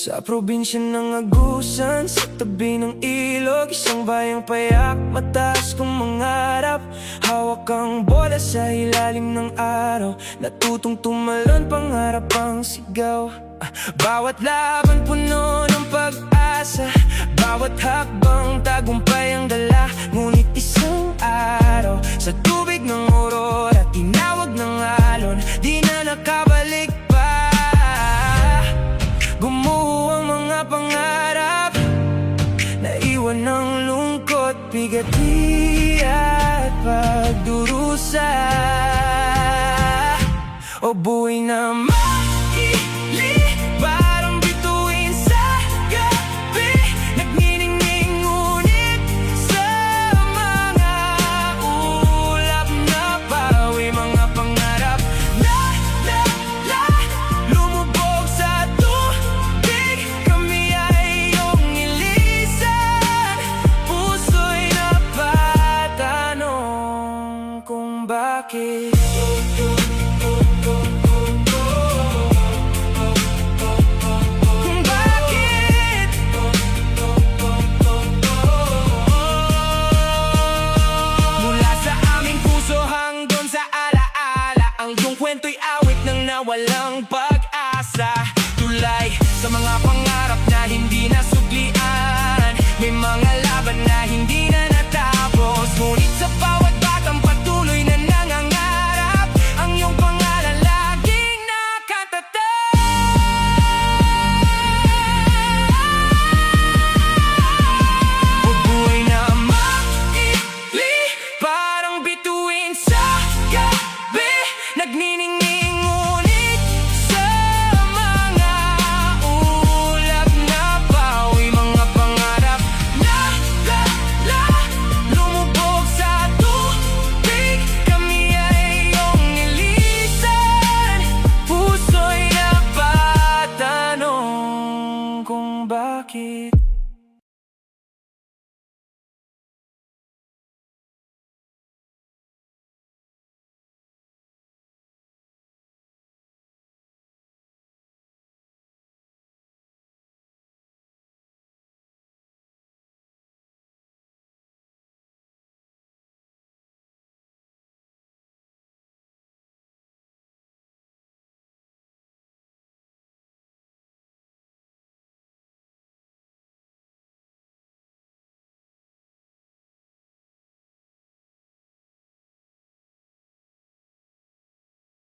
Sa probinsya ng Agusan, sa tabi ng ilog, isang bayang payak, mataas kong mangarap. Hawak ang bola sa ilalim ng araw, natutong tumalon, pangarap ang sigaw. Bawat laban puno ng pag-asa, bawat hakbang tagumpay ang dala. Ngunit isang araw, sa tubig ng aurora, tinawag ng alon, di na nakabalik pa. Gumuho ang mga pangarap, naiwan ng lungkot, bigati at pagdurusa. O buhay na maili, parang bituin sa gabi, nagniningning ngunit sa mga ulap na pawi. Mga pangarap na lumubog sa tubig, kami ay iyong ilisan. Puso'y napatanong kung bakit. Kwento'y awit ng nawalang pag-asa, tulay sa mga pangarap na hindi nasuklian. May mga laban na hindi na natapos, ngunit sa bawat batang patuloy na nangangarap, ang iyong pangalan laging nakatatak. O buhay na maili, parang bituin sa gabi, nagniningning ngunit sa mga ulap na pawi. Mga pangarap na lumubog sa tubig, kami ay iyong nilisan. Puso'y napatanong kung bakit.